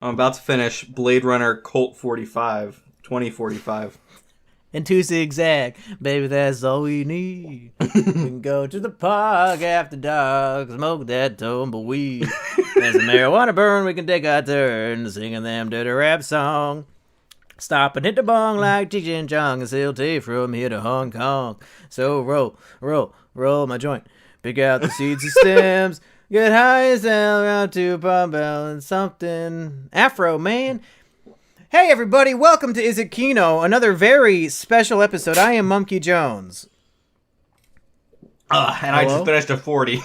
I'm about to finish Blade Runner Colt 45, 2045. And 2 zigzag, baby, that's all we need. We can go to the park after dark, smoke that tumbleweed. As the marijuana burn, we can take our turn singing them dirty rap song. Stop and hit the bong like Cheech and Chong and still take from here to Hong Kong. So roll my joint. Pick out the seeds and stems. Get high as hell around to Palm Bell and something. Afro, man. Hey everybody, welcome to Is It Kino, another very special episode. I am Monkey Jones. And hello? I just finished a 40.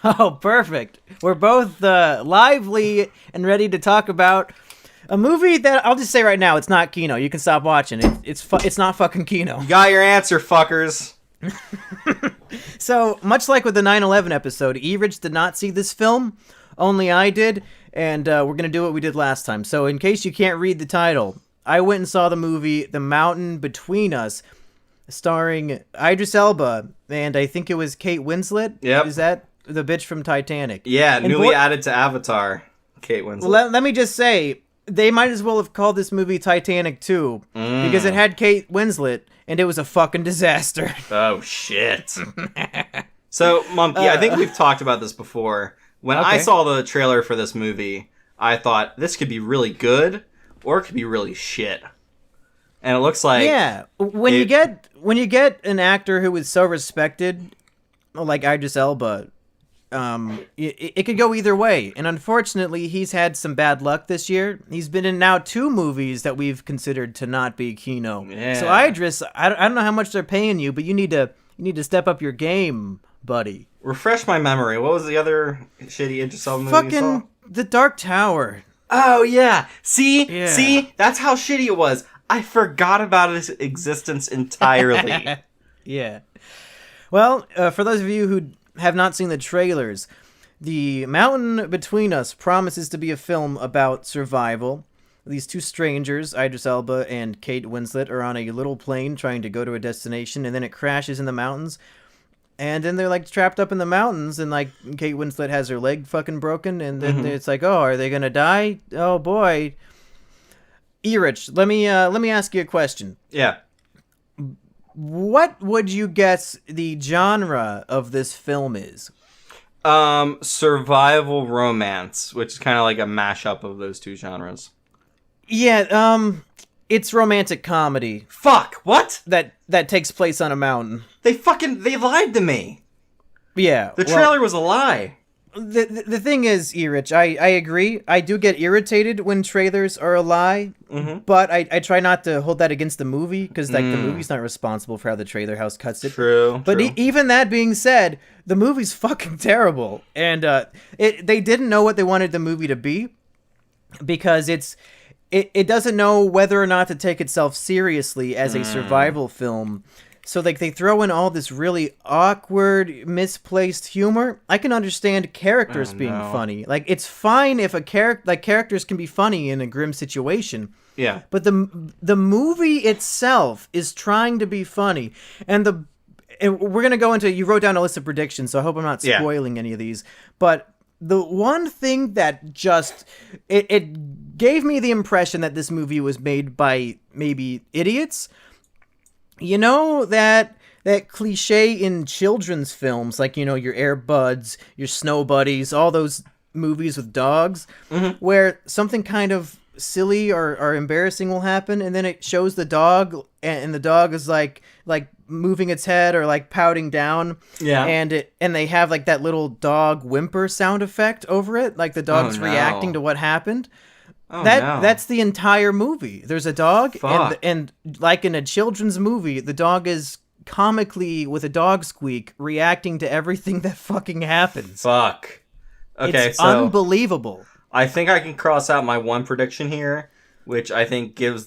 Oh, perfect. We're both lively and ready to talk about a movie that, I'll just say right now, it's not Kino. You can stop watching. It's not fucking Kino. You got your answer, fuckers. So, much like with the 9/11 episode, E-Rich did not see this film, only I did. And we're going to do what we did last time. So in case you can't read the title, I went and saw the movie The Mountain Between Us, starring Idris Elba, and I think it was Kate Winslet. Yep. Is that the bitch from Titanic? Yeah, and newly added to Avatar, Kate Winslet. Well, let me just say, they might as well have called this movie Titanic 2, because it had Kate Winslet, and it was a fucking disaster. Oh, shit. So, Monkey, I think we've talked about this before. When I saw the trailer for this movie, I thought this could be really good or it could be really shit. And it looks like when you get an actor who is so respected like Idris Elba, it could go either way. And unfortunately, he's had some bad luck this year. He's been in now 2 movies that we've considered to not be Kino. Yeah. So Idris, I don't know how much they're paying you, but you need to step up your game, buddy. Refresh my memory. What was the other shitty Idris Elba movie fucking you saw? The Dark Tower. Oh, yeah. See? That's how shitty it was. I forgot about its existence entirely. Yeah. Well, for those of you who have not seen the trailers, The Mountain Between Us promises to be a film about survival. These 2 strangers, Idris Elba and Kate Winslet, are on a little plane trying to go to a destination, and then it crashes in the mountains. And then they're, like, trapped up in the mountains, and, like, Kate Winslet has her leg fucking broken, and then it's like, oh, are they gonna die? Oh, boy. E-Rich, let me ask you a question. Yeah. What would you guess the genre of this film is? Survival romance, which is kind of like a mashup of those 2 genres. Yeah, it's romantic comedy. Fuck, what? That takes place on a mountain. They lied to me. Yeah. The trailer was a lie. The thing is, E-Rich, I agree. I do get irritated when trailers are a lie, but I try not to hold that against the movie, because like the movie's not responsible for how the trailer house cuts it. True. But even that being said, the movie's fucking terrible. And they didn't know what they wanted the movie to be, because it doesn't know whether or not to take itself seriously as a survival film. So like they throw in all this really awkward, misplaced humor. I can understand characters being funny. Like it's fine if characters can be funny in a grim situation. Yeah. But the movie itself is trying to be funny, and we're gonna go into. You wrote down a list of predictions, so I hope I'm not spoiling any of these. But the one thing that just it gave me the impression that this movie was made by maybe idiots. You know that cliche in children's films, like, you know, your Air Buds, your Snow Buddies, all those movies with dogs, where something kind of silly or embarrassing will happen, and then it shows the dog, and the dog is like moving its head or like pouting down, and they have like that little dog whimper sound effect over it, like the dog's reacting to what happened. That's the entire movie. There's a dog, and like in a children's movie, the dog is comically, with a dog squeak, reacting to everything that fucking happens. Fuck. Okay, it's unbelievable. I think I can cross out my one prediction here, which I think puts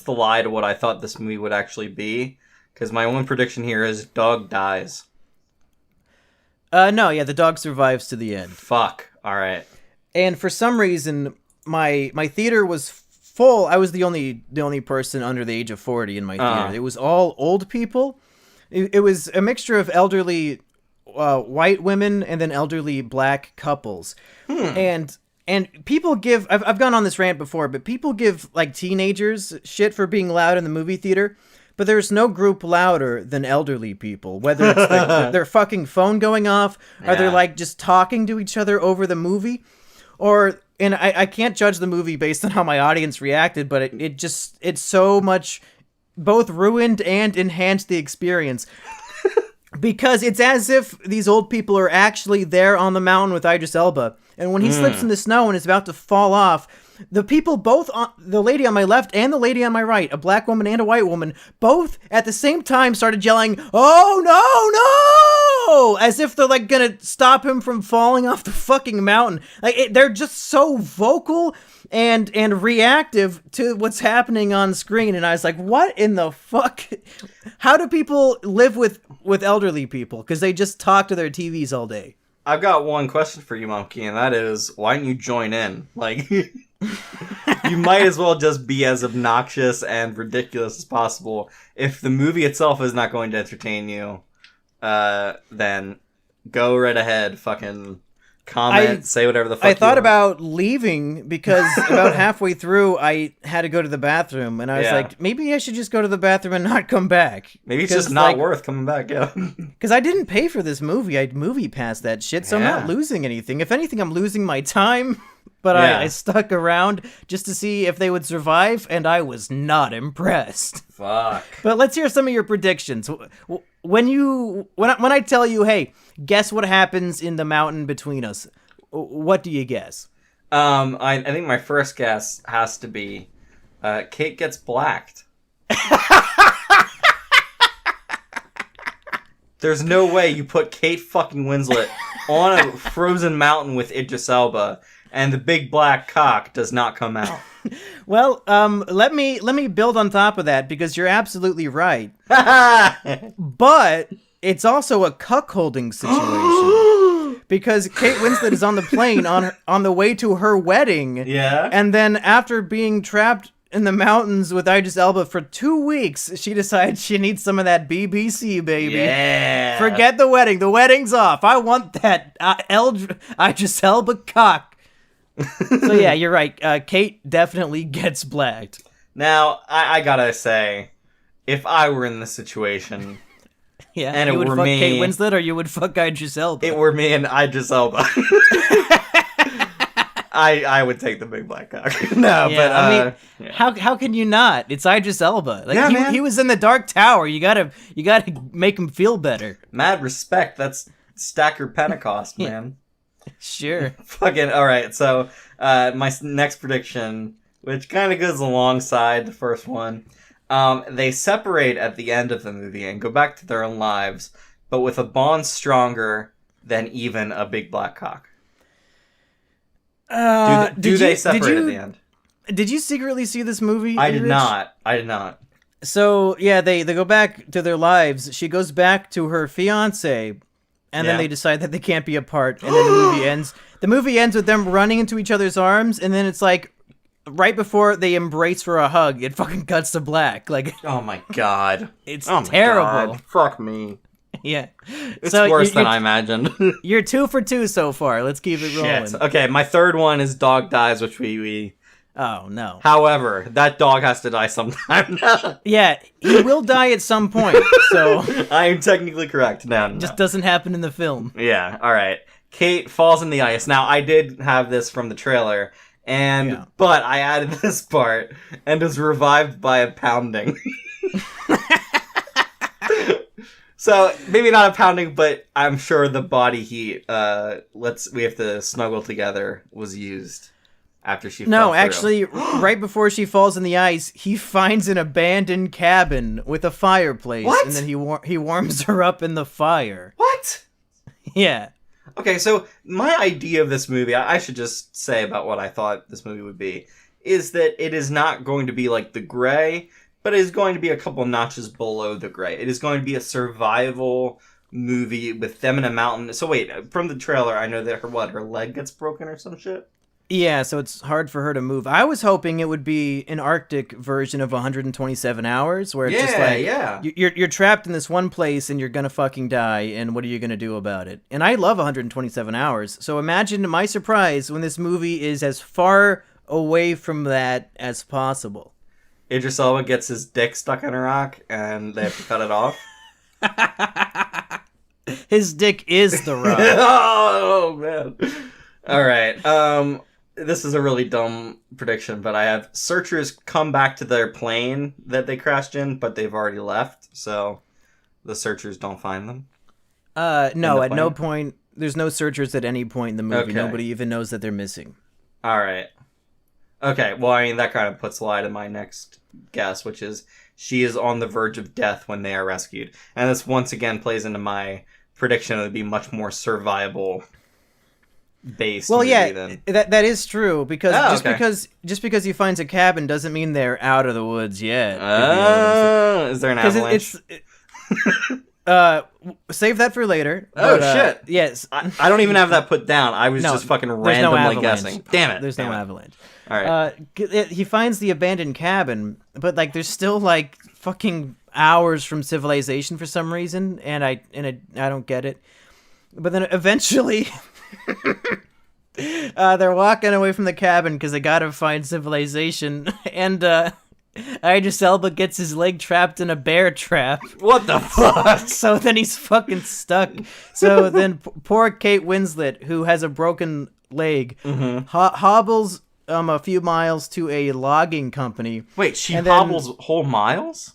the lie to what I thought this movie would actually be. Because my one prediction here is dog dies. No, the dog survives to the end. Fuck. All right. And for some reason, my theater was full. I was the only person under the age of 40 in my theater. It was all old people. It was a mixture of elderly white women and then elderly black couples. And And people give, I've gone on this rant before, but people give like teenagers shit for being loud in the movie theater. But there's no group louder than elderly people, whether it's their fucking phone going off, or they're like just talking to each other over the movie, and I can't judge the movie based on how my audience reacted, but it's so much both ruined and enhanced the experience. Because it's as if these old people are actually there on the mountain with Idris Elba. And when he slips in the snow and is about to fall off, the people both, the lady on my left and the lady on my right, a black woman and a white woman, both at the same time started yelling, "Oh, no, no!" As if they're like gonna stop him from falling off the fucking mountain. Like they're just so vocal and reactive to what's happening on screen. And I was like, what in the fuck? How do people live with elderly people? Because they just talk to their TVs all day. I've got one question for you, Monkey, and that is, why don't you join in? Like, you might as well just be as obnoxious and ridiculous as possible. If the movie itself is not going to entertain you, then go right ahead, fucking comment, say whatever the fuck I thought about leaving because about halfway through I had to go to the bathroom, and I was like, maybe I should just go to the bathroom and not come back. Maybe it's just not worth coming back, Because I didn't pay for this movie. I'd movie pass that shit, so I'm not losing anything. If anything, I'm losing my time. But I stuck around just to see if they would survive, and I was not impressed. Fuck. But let's hear some of your predictions. When I tell you, hey, guess what happens in the mountain between us, what do you guess? I think my first guess has to be Kate gets blacked. There's no way you put Kate fucking Winslet on a frozen mountain with Idris Elba and the big black cock does not come out. Well, let me build on top of that, because you're absolutely right. But it's also a cuckolding situation. Because Kate Winslet is on the plane on the way to her wedding. Yeah. And then after being trapped in the mountains with Idris Elba for 2 weeks, she decides she needs some of that BBC, baby. Yeah. Forget the wedding. The wedding's off. I want that Idris Elba cock. So yeah, you're right. Kate definitely gets blacked. Now, I gotta say, if I were in this situation, and you would fuck me, Kate Winslet, or you would fuck Idris Elba. It were me and Idris Elba. I would take the big black cock. No, but I mean, how can you not? It's Idris Elba. Like he was in the Dark Tower. You gotta make him feel better. Mad respect. That's Stacker Pentecost, man. Sure. Fucking alright, so my next prediction, which kind of goes alongside the first one, they separate at the end of the movie and go back to their own lives, but with a bond stronger than even a big black cock. Do they separate at the end? Did you secretly see this movie? I did not. So, yeah, they go back to their lives. She goes back to her fiancé. And then they decide that they can't be apart, and then the movie ends. The movie ends with them running into each other's arms, and then it's like, right before they embrace for a hug, it fucking cuts to black. Like, oh my god, it's terrible. God. Fuck me. Yeah, it's worse than I imagined. You're 2 for 2 so far. Let's keep it rolling. Okay, my third one is dog dies, which we. Oh, no. However, that dog has to die sometime. Yeah, he will die at some point, so... I am technically correct. No. Just doesn't happen in the film. Yeah, alright. Kate falls in the ice. Now, I did have this from the trailer, but I added this part, and is revived by a pounding. So, maybe not a pounding, but I'm sure the body heat, we have to snuggle together, was used. After she fell through. Actually, right before she falls in the ice, he finds an abandoned cabin with a fireplace. What? And then he warms her up in the fire. What? Yeah. Okay, so my idea of this movie, I should just say about what I thought this movie would be, is that it is not going to be like The Grey, but it is going to be a couple notches below The Grey. It is going to be a survival movie with them in a mountain. So wait, from the trailer, I know that her leg gets broken or some shit? Yeah, so it's hard for her to move. I was hoping it would be an Arctic version of 127 hours, where it's just like you're trapped in this one place and you're gonna fucking die, and what are you gonna do about it? And I love 127 hours, so imagine my surprise when this movie is as far away from that as possible. Idris Elba gets his dick stuck in a rock, and they have to cut it off. His dick is the rock. Oh man! All right. This is a really dumb prediction, but I have searchers come back to their plane that they crashed in, but they've already left, so the searchers don't find them. No, at no point. There's no searchers at any point in the movie. Okay. Nobody even knows that they're missing. All right. Okay, well, I mean, that kind of puts light in my next guess, which is she is on the verge of death when they are rescued. And this once again plays into my prediction it would be much more survivable based. Well, yeah, that is true, because just because he finds a cabin doesn't mean they're out of the woods yet. Is there an avalanche? Save that for later. Oh, shit. Yes. I don't even have that put down. I was just fucking randomly guessing. Damn it. There's no avalanche. All right. He finds the abandoned cabin, but like there's still like fucking hours from civilization for some reason, and I don't get it. But then eventually they're walking away from the cabin because they gotta find civilization, and Idris Elba gets his leg trapped in a bear trap. What the fuck? So then he's fucking stuck. So then poor Kate Winslet, who has a broken leg, hobbles a few miles to a logging company. Wait, she hobbles whole miles?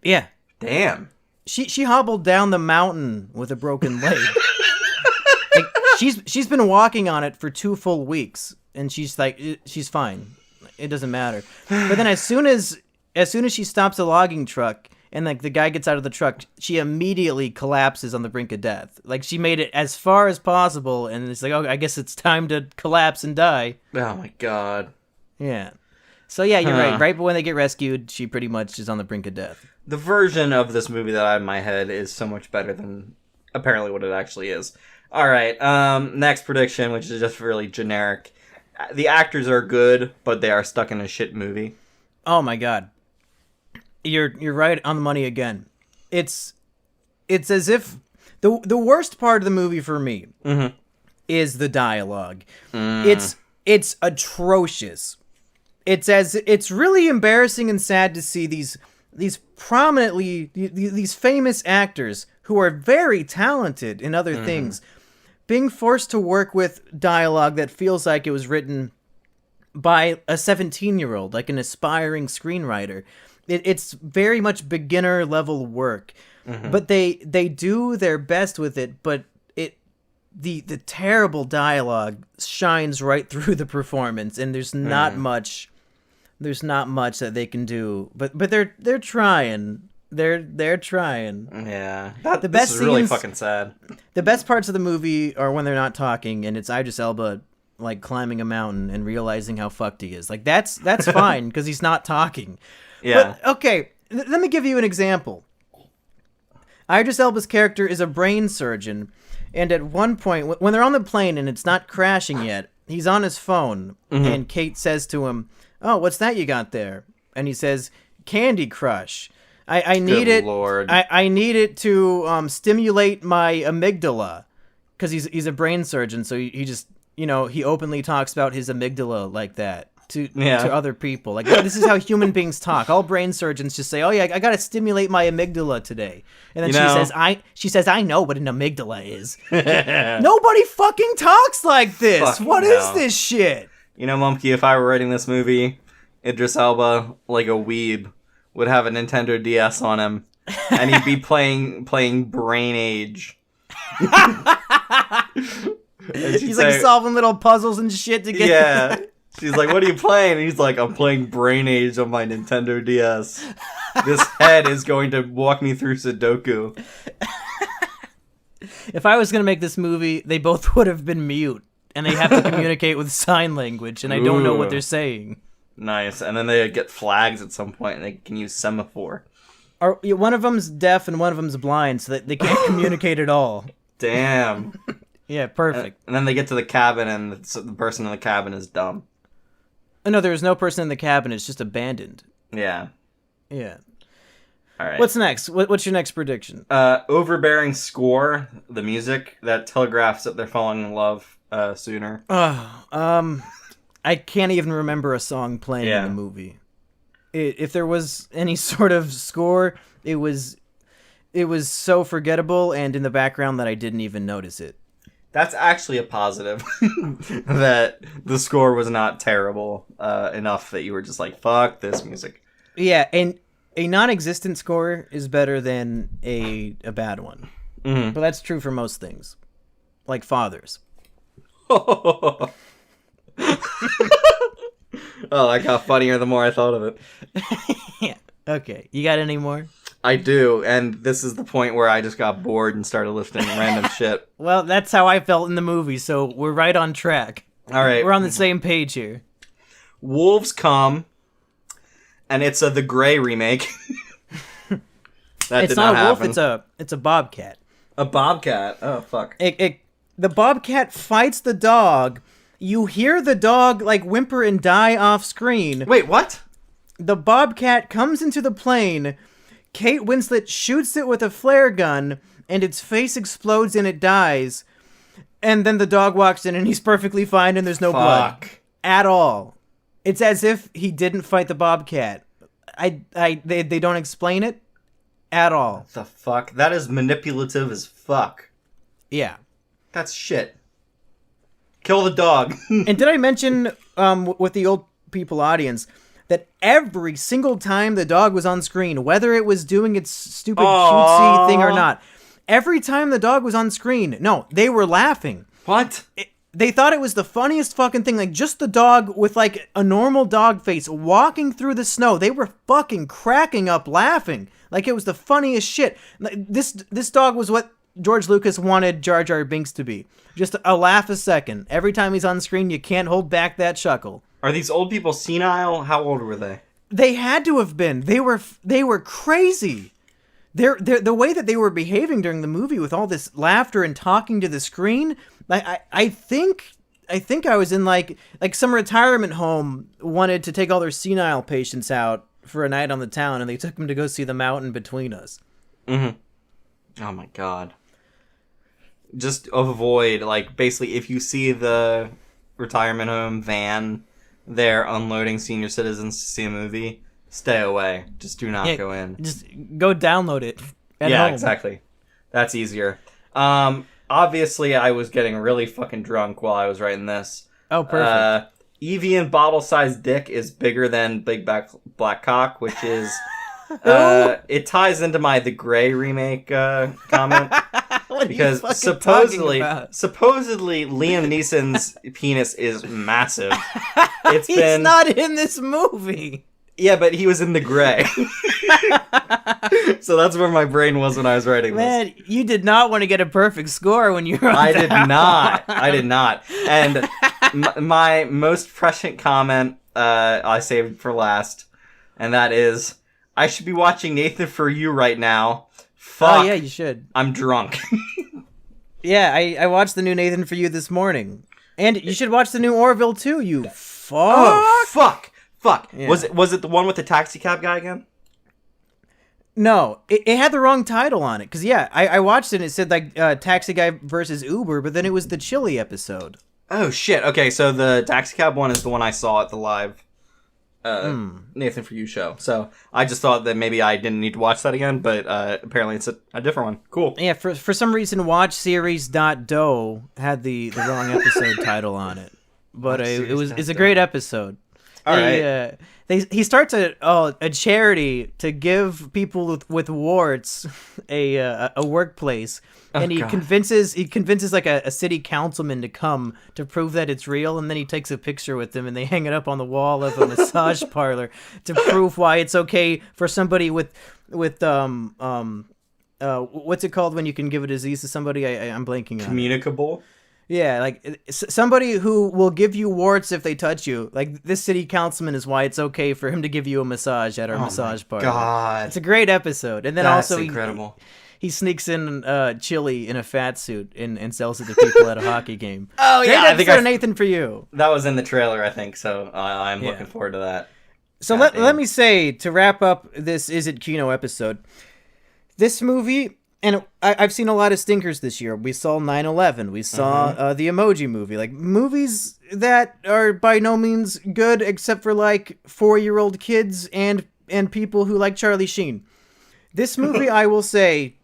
Yeah. Damn. She hobbled down the mountain with a broken leg. Like, she's been walking on it for 2 full weeks, and she's like, she's fine. It doesn't matter. But then as soon as she stops a logging truck and like the guy gets out of the truck, she immediately collapses on the brink of death. Like she made it as far as possible, and it's like, oh, I guess it's time to collapse and die. Oh my god. Yeah. So yeah, you're right. Right when they get rescued, she pretty much is on the brink of death. The version of this movie that I have in my head is so much better than apparently what it actually is. All right. Next prediction, which is just really generic. The actors are good, but they are stuck in a shit movie. Oh my god. You're right on the money again. It's as if the worst part of the movie for me is the dialogue. It's atrocious. It's really embarrassing and sad to see these famous actors who are very talented in other things being forced to work with dialogue that feels like it was written by a 17-year-old, like an aspiring screenwriter. It's very much beginner level work, but they do their best with it. But the terrible dialogue shines right through the performance, and there's not much that they can do. But they're trying. They're trying. Yeah, this is really fucking sad. The best parts of the movie are when they're not talking, and it's Idris Elba like climbing a mountain and realizing how fucked he is. Like that's fine because he's not talking. Yeah. But, okay, let me give you an example. Idris Elba's character is a brain surgeon, and at one point, when they're on the plane and it's not crashing yet, he's on his phone, and Kate says to him, "Oh, what's that you got there?" And he says, "Candy Crush. I need it. Lord. I need it to stimulate my amygdala," because he's a brain surgeon, so he just he openly talks about his amygdala like that. To other people. Like, this is how human beings talk. All brain surgeons just say, "Oh yeah, I gotta stimulate my amygdala today," and then she says, "I know what an amygdala is." Nobody fucking talks like this. Fucking what hell. is this shit? Mumkey, if I were writing this movie, Idris Elba, like a weeb, would have a Nintendo DS on him, and he'd be playing Brain Age. He's like solving little puzzles and shit to get. Yeah. She's like, "What are you playing?" And he's like, "I'm playing Brain Age on my Nintendo DS. This head is going to walk me through Sudoku." If I was going to make this movie, they both would have been mute, and they have to communicate with sign language, and I don't know what they're saying. Nice. And then they get flags at some point, and they can use semaphore. One of them's deaf and one of them's blind, so that they can't communicate at all. Damn. Yeah, perfect. And then they get to the cabin, and the person in the cabin is dumb. Oh, no, there's no person in the cabin. It's just abandoned. Yeah. Yeah. All right. What's next? What's your next prediction? Overbearing score, the music that telegraphs that they're falling in love sooner. I can't even remember a song playing in the movie. If there was any sort of score, it was so forgettable and in the background that I didn't even notice it. That's actually a positive. That the score was not terrible enough that you were just like, fuck this music. Yeah, and a non-existent score is better than a bad one. Mm-hmm. But that's true for most things. Like fathers. Oh, that got funnier the more I thought of it. Yeah. Okay. You got any more? I do, and this is the point where I just got bored and started listening to random shit. Well, that's how I felt in the movie, so we're right on track. All right. We're on the same page here. Wolves come, and it's the Grey remake. It's not a wolf, it's a bobcat. A bobcat? Oh, fuck. The bobcat fights the dog. You hear the dog, like, whimper and die off screen. Wait, what? The bobcat comes into the plane. Kate Winslet shoots it with a flare gun, and its face explodes and it dies. And then the dog walks in, and he's perfectly fine, and there's no blood. At all. It's as if he didn't fight the bobcat. They don't explain it at all. What the fuck? That is manipulative as fuck. Yeah. That's shit. Kill the dog. And did I mention, with the old people audience, that every single time the dog was on screen, whether it was doing its stupid cutesy thing or not, every time the dog was on screen, no, they were laughing. What? They thought it was the funniest fucking thing. Like, just the dog with, like, a normal dog face walking through the snow. They were fucking cracking up laughing. Like, it was the funniest shit. This dog was what George Lucas wanted Jar Jar Binks to be. Just a laugh a second. Every time he's on screen, you can't hold back that chuckle. Are these old people senile? How old were they? They had to have been. They were crazy. The way that they were behaving during the movie with all this laughter and talking to the screen, I think I was in like some retirement home wanted to take all their senile patients out for a night on the town, and they took them to go see the mountain between us. Mm-hmm. Oh my god. Just avoid, like, basically, if you see the retirement home van there unloading senior citizens to see a movie, stay away. Just do not go in. Just go download it at home. Exactly. That's easier. Obviously, I was getting really fucking drunk while I was writing this. Oh, perfect. Evian bottle-sized dick is bigger than Big Black Cock, which is... it ties into my The Grey remake comment. Because supposedly Liam Neeson's penis is massive. He's not in this movie. Yeah, but he was in The Grey. So that's where my brain was when I was writing this. Man, you did not want to get a perfect score when you wrote I did not. And my most prescient comment I saved for last, and that is, I should be watching Nathan For You right now. Fuck. Oh, yeah, you should. I'm drunk. Yeah, I watched the new Nathan For You this morning. And you should watch the new Orville, too, you fuck. Oh, fuck. Yeah. Was it the one with the taxi cab guy again? No, it had the wrong title on it. Because, yeah, I watched it and it said, like, Taxi Guy versus Uber, but then it was the Chili episode. Oh, shit. Okay, so the taxi cab one is the one I saw at the live Nathan For You show. So I just thought that maybe I didn't need to watch that again, but apparently it's a different one. Cool. Yeah, for some reason, WatchSeries.do had the wrong episode title on it. But it's a great episode. All right. He starts a charity to give people with warts a workplace, and he convinces like a city councilman to come to prove that it's real, and then he takes a picture with them and they hang it up on the wall of a massage parlor to prove why it's okay for somebody with what's it called when you can give a disease to somebody? I'm blanking on Communicable. Yeah, like somebody who will give you warts if they touch you. Like this city councilman is why it's okay for him to give you a massage at our massage party. God, it's a great episode. And then that's also incredible. he sneaks in chili in a fat suit and sells it to people at a hockey game. Oh yeah, I think Nathan, for you. That was in the trailer, I think. So I'm looking forward to that. So let me say, to wrap up this Is It Kino episode, this movie, and I've seen a lot of stinkers this year. We saw 9/11. We saw the Emoji Movie. Like, movies that are by no means good except for, like, 4-year-old kids and people who like Charlie Sheen. This movie, I will say,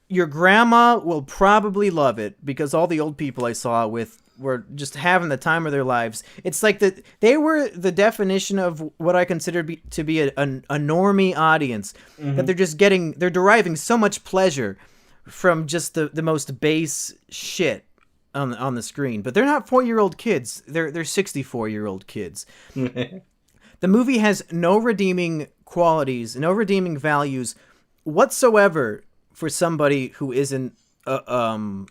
your grandma will probably love it because all the old people I saw with were just having the time of their lives. It's like they were the definition of what I consider to be a normie audience. That they're deriving so much pleasure from just the most base shit on the screen. But they're not 4-year-old kids. They're 64-year-old kids. The movie has no redeeming qualities, no redeeming values whatsoever for somebody who isn't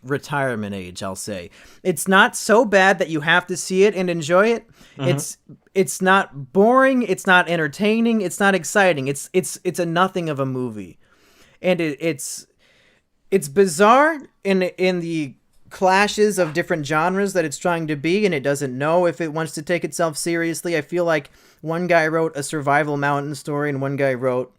retirement age, I'll say. It's not so bad that you have to see it and enjoy it. It's not boring, it's not entertaining, it's not exciting. It's a nothing of a movie. And it's bizarre in the clashes of different genres that it's trying to be, and it doesn't know if it wants to take itself seriously. I feel like one guy wrote a survival mountain story and one guy wrote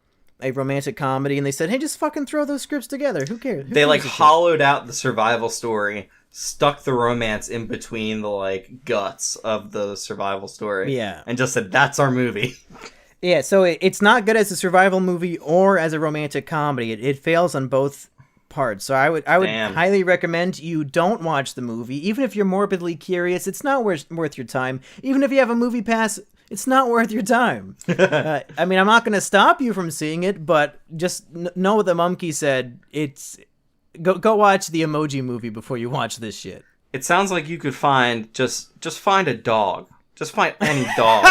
a romantic comedy, and they said, hey, just fucking throw those scripts together. Who cares? They like hollowed out the survival story, stuck the romance in between the like guts of the survival story. Yeah. And just said, that's our movie. Yeah, so it's not good as a survival movie or as a romantic comedy. It fails on both parts. So I would highly recommend you don't watch the movie. Even if you're morbidly curious, it's not worth your time. Even if you have a movie pass, it's not worth your time. I mean, I'm not going to stop you from seeing it, but just know what the monkey said. It's go watch the Emoji Movie before you watch this shit. It sounds like you could find just find a dog. Just find any dog.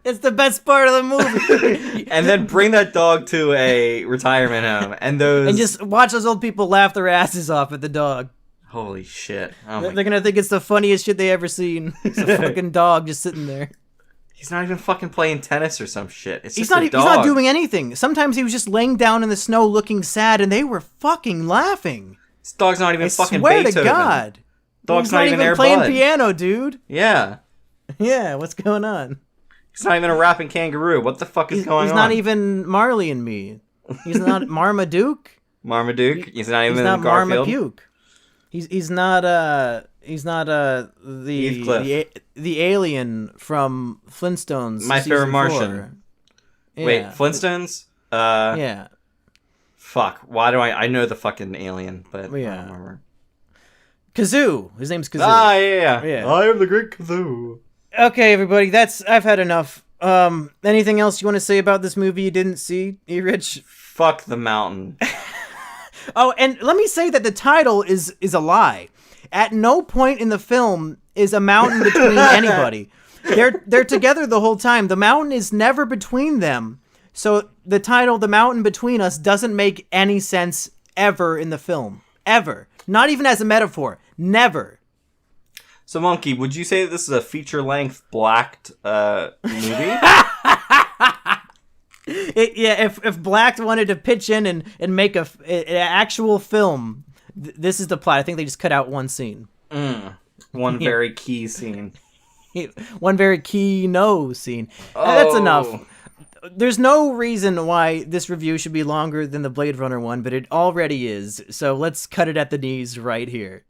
It's the best part of the movie. And then bring that dog to a retirement home, and just watch those old people laugh their asses off at the dog. Holy shit! They're gonna think it's the funniest shit they ever seen. It's a fucking dog just sitting there. He's not even fucking playing tennis or some shit. He's not doing anything. Sometimes he was just laying down in the snow looking sad, and they were fucking laughing. This dog's not even fucking Beethoven. Beethoven. To God. Dog's not even Air playing Bud. piano, dude. Yeah. Yeah, what's going on? He's not even a rapping kangaroo. What the fuck is going on? He's not even Marley and Me. He's not Marmaduke. Marmaduke? He's not even Garfield. Marmaduke. He's not the alien from Flintstones. My Favorite Martian. 4. Yeah. Wait, Flintstones? Yeah. Fuck. Why do I know the fucking alien, but yeah. I don't remember. Kazoo. His name's Kazoo. Ah, yeah. I am the great Kazoo. Okay, everybody, I've had enough. Anything else you want to say about this movie you didn't see, E-Rich? Fuck the mountain. Oh, and let me say that the title is a lie. At no point in the film is a mountain between anybody. They're together the whole time. The mountain is never between them. So the title, The Mountain Between Us, doesn't make any sense ever in the film. Ever. Not even as a metaphor. Never. So, Monkey, would you say that this is a feature-length blacked movie? If Blacked wanted to pitch in and make an actual film, this is the plot. I think they just cut out one scene. One very key scene. One very Kino scene. That's enough. There's no reason why this review should be longer than the Blade Runner one, but it already is. So let's cut it at the knees right here.